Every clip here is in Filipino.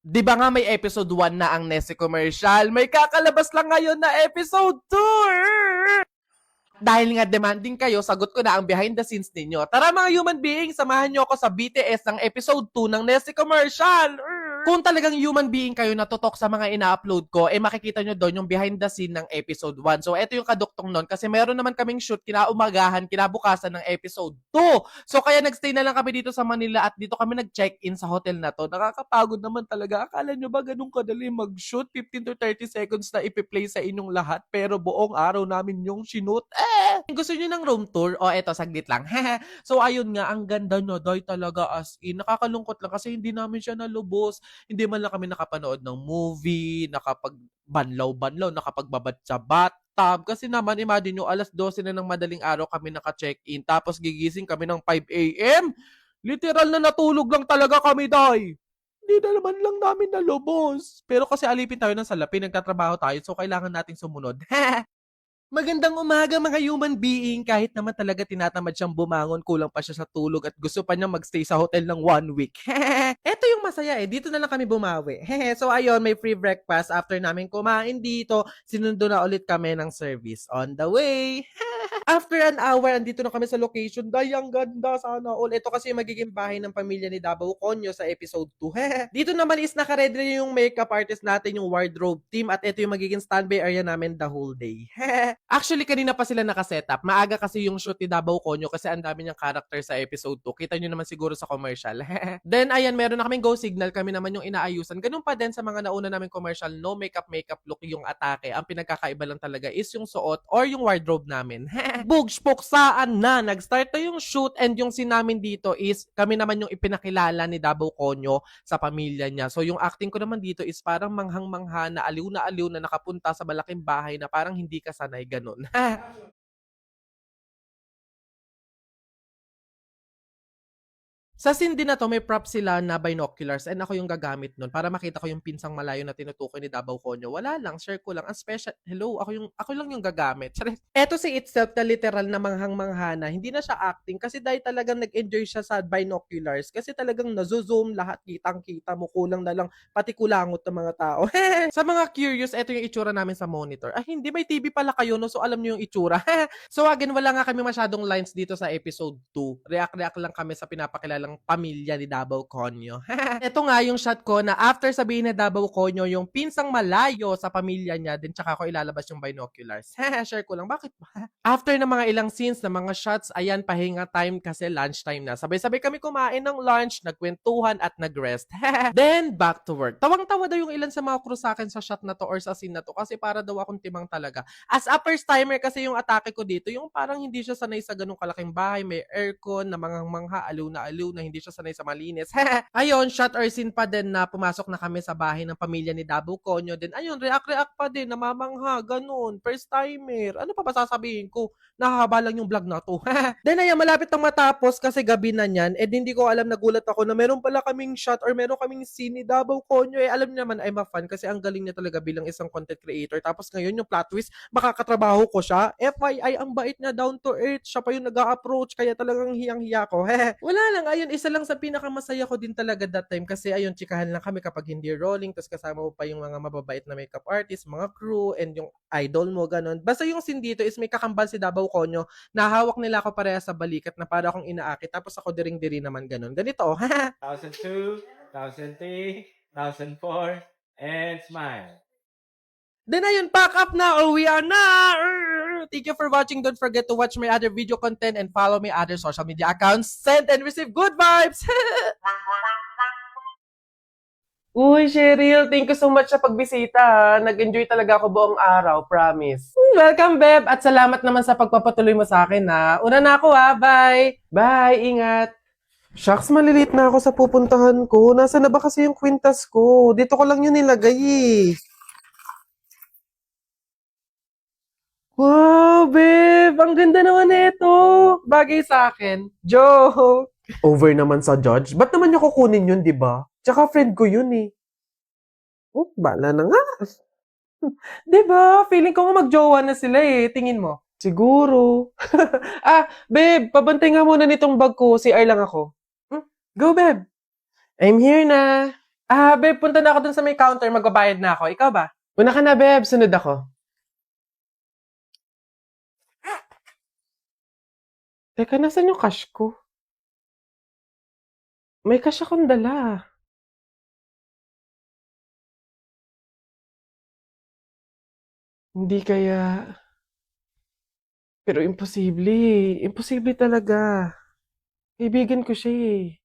'Di ba nga may episode 1 na ang Nessie commercial? May kakalabas lang ngayon na episode 2! Dahil nga demanding kayo, sagot ko na ang behind the scenes ninyo. Tara mga human beings, samahan nyo ako sa BTS ng episode 2 ng Nessie commercial! Kung talagang human being kayo na tutok sa mga ina-upload ko, makikita nyo doon yung behind the scene ng episode 1. So, eto yung kaduktong nun kasi meron naman kaming shoot kinaumagahan, kinabukasan ng episode 2. So, kaya nagstay na lang kami dito sa Manila at dito kami nag-check-in sa hotel na to. Nakakapagod naman talaga. Akala nyo ba ganun kadali mag-shoot? 15 to 30 seconds na ipi-play sa inyong lahat pero buong araw namin yung shoot. Gusto nyo ng room tour? O, eto, saglit lang. So, ayun nga, ang ganda nyo, doy talaga as in. Nakakalungkot lang kasi hindi namin siya nalubos. Hindi man lang kami nakapanood ng movie, nakapagbanlaw-banlaw, nakapagbabad sa bathtub. Kasi naman, imagine nyo, 12:00 na ng madaling araw kami naka-check-in. Tapos gigising kami ng 5 a.m. Literal na natulog lang talaga kami, day. Hindi na naman lang namin nalubos. Pero kasi alipin tayo ng salapi, nagtatrabaho tayo, so kailangan nating sumunod. Magandang umaga mga human being. Kahit naman talaga tinatamad siyang bumangon, kulang pa siya sa tulog at gusto pa niya magstay sa hotel ng 1 week. Eto yung masaya dito na lang kami bumawi. So ayun, may free breakfast after namin kumain dito. Sinundo na ulit kami ng service on the way. After an hour, andito na kami sa location. Day, ang ganda. Sana all. Ito kasi yung magiging bahay ng pamilya ni Davao Conyo sa episode 2. Dito naman is nakaready na yung makeup artist natin, yung wardrobe team. At ito yung magiging standby area namin the whole day. Actually, kanina pa sila nakasetup. Maaga kasi yung shoot ni Davao Conyo kasi ang dami niyang character sa episode 2. Kita nyo naman siguro sa commercial. Then, ayan, meron na kaming go signal. Kami naman yung inaayusan. Ganun pa din sa mga nauna namin commercial. No makeup look yung atake. Ang pinagkakaiba lang talaga is yung suot or yung wardrobe namin. Bugspoksaan na. Nag-start na yung shoot and yung sinamin dito is kami naman yung ipinakilala ni Davao Conyo sa pamilya niya. So yung acting ko naman dito is parang manghang-mangha na aliw na nakapunta sa malaking bahay na parang hindi ka sanay ganun. Sa scene din na to, may prop sila na binoculars and ako yung gagamit nun para makita ko yung pinsang malayo na tinutukoy ni Davao Conyo. Wala lang, share ko lang. Ang special, hello, ako lang yung gagamit. Eto si itself na literal na manghang-mangha na, hindi na siya acting kasi dahil talagang nag-enjoy siya sa binoculars kasi talagang nazo-zoom lahat, kitang-kita mo, kulang na lang pati kulangot ng mga tao. Sa mga curious, eto yung itsura namin sa monitor. Ay, hindi, may TV pala kayo, no? So alam niyo yung itsura. So again, wala nga kami masyadong lines dito sa episode 2. React-react lang kami sa pinapakilalang pamilya ni Davao Conyo. Ito nga yung shot ko na after sabihin ni Davao Conyo yung pinsang malayo sa pamilya niya, din tsaka ko ilalabas yung binoculars. Share ko lang, bakit ba? After ng mga ilang scenes na mga shots, ayan, pahinga time kasi lunch time na. Sabay-sabay kami kumain ng lunch, nagkwentuhan at nagrest. Then, back to work. Tawang-tawa daw yung ilan sa mga crew sa akin sa shot na to or sa scene na to kasi para daw akong timang talaga. As a first timer kasi yung atake ko dito, yung parang hindi siya sanay sa ganung kalaking bahay, may aircon na manghang-mangha, aliw na hindi siya sanay sa malinis. Ayun, shot or scene pa din na pumasok na kami sa bahay ng pamilya ni Davao Conyo. Then ayun, react pa din, namamangha, ganun, first timer. Ano pa ba sasabihin ko? Nahahaba lang yung vlog na to. Then ayun, malapit na matapos kasi gabi na niyan. Hindi ko alam, nagulat ako na meron pala kaming shot or meron kaming scene ni Davao Conyo. Alam niyo naman, I'm a fan kasi ang galing niya talaga bilang isang content creator. Tapos ngayon yung plot twist, makakatrabaho ko siya. FYI, ang bait niya, down to earth. Siya pa yung nag-a-approach, kaya talagang hiyang-hiya ko. Wala lang, ayun, isa lang sa pinakamasaya ko din talaga that time kasi ayun, chikahan lang kami kapag hindi rolling, tapos kasama mo pa yung mga mababait na makeup artist, mga crew, and yung idol mo, ganun. Basta yung scene dito is may kakambal si Davao Conyo, nahawak nila ako pareha sa balikat na para akong inaakit, tapos ako diring-diri naman ganun. Ganito, 1002, 1003, 1004, and smile. Then ayun, pack up na, uwi na! Thank you for watching. Don't forget to watch my other video content and follow my other social media accounts. Send and receive good vibes! Uy, Cheryl, thank you so much sa pagbisita. Nag-enjoy talaga ako buong araw, promise. Welcome, Beb, at salamat naman sa pagpapatuloy mo sa akin, ha. Una na ako, ha. Bye! Bye, ingat! Shucks, malilit na ako sa pupuntahan ko. Nasa na ba kasi yung kwintas ko? Dito ko lang yun nilagay, eh. Wow, babe! Ang ganda naman nito! Bagay sa akin. Joke! Over naman sa judge. Ba't naman niya kukunin yun, di ba? Tsaka friend ko yun eh. Oh, bala na nga. Di ba? Feeling ko nga magjowa na sila eh. Tingin mo. Siguro. Babe, pabantay nga muna nitong bag ko. CR lang ako. Go, babe. I'm here na. Ah, babe, punta na ako dun sa may counter. Magbabayad na ako. Ikaw ba? Una ka na, babe. Sunod ako. Teka, nasan yung cash ko? May cash akong dala. Hindi kaya... Pero imposible. Imposible talaga. Kaibigan ko siya eh.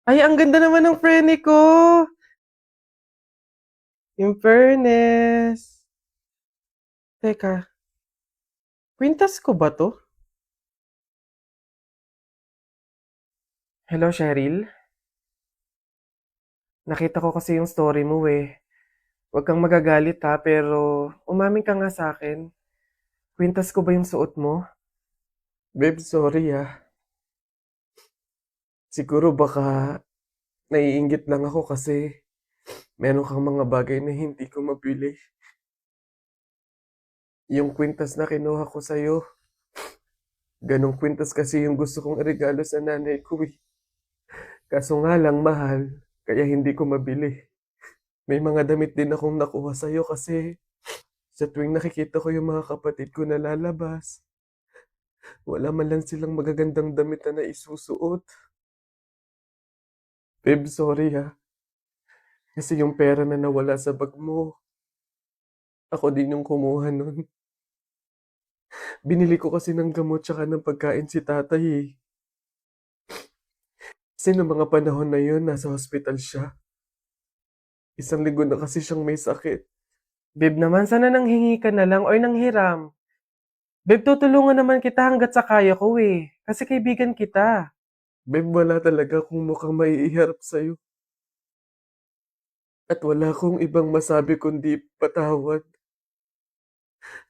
Ay, ang ganda naman ng prene ko. In fairness. Teka, kwintas ko ba to? Hello, Cheryl? Nakita ko kasi yung story mo eh. Huwag kang magagalit ha, pero umamin ka nga sa akin. Kwintas ko ba yung suot mo? Babe, sorry ah. Siguro baka naiinggit lang ako kasi meron kang mga bagay na hindi ko mabili. Yung kwintas na kinuha ko sa'yo, ganong kwintas kasi yung gusto kong regalo sa nanay ko eh. Kaso nga lang mahal, kaya hindi ko mabili. May mga damit din akong nakuha sa'yo kasi sa tuwing nakikita ko yung mga kapatid ko na lalabas, wala man lang silang magagandang damit na naisusuot. Babe, sorry ha. Kasi yung pera na nawala sa bag mo, ako din yung kumuha nun. Binili ko kasi ng gamot tsaka ng pagkain si tatay eh. Kasi noong mga panahon na yun, nasa hospital siya. 1 linggo na kasi siyang may sakit. Babe naman, sana nanghingi ka na lang or nanghiram. Babe, tutulungan naman kita hanggat sa kaya ko eh. Kasi kaibigan kita. Babe, wala talaga akong mukhang maiiharap sa'yo. At wala akong ibang masabi kundi patawad.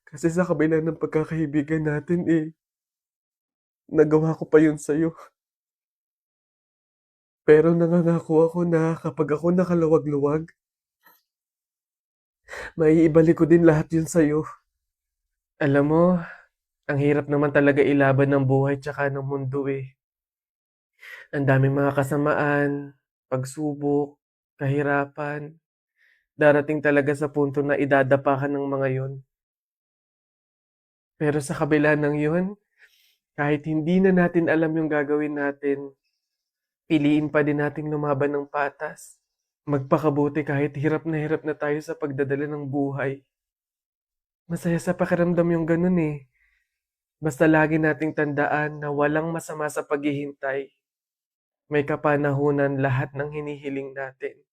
Kasi sa kabila ng pagkakaibigan natin eh, nagawa ko pa yun sa'yo. Pero nangangako ako na kapag ako nakaluwag-luwag, maiibalik ko din lahat yun sa'yo. Alam mo, ang hirap naman talaga ilaban ng buhay tsaka ng mundo eh. Ang daming mga kasamaan, pagsubok, kahirapan. Darating talaga sa punto na idadapa ka ng mga yun. Pero sa kabila ng yun, kahit hindi na natin alam yung gagawin natin, piliin pa din nating lumaban ng patas. Magpakabuti kahit hirap na tayo sa pagdadala ng buhay. Masaya sa pakiramdam yung ganun eh. Basta lagi nating tandaan na walang masama sa paghihintay. May kapanahunan lahat ng hinihiling natin.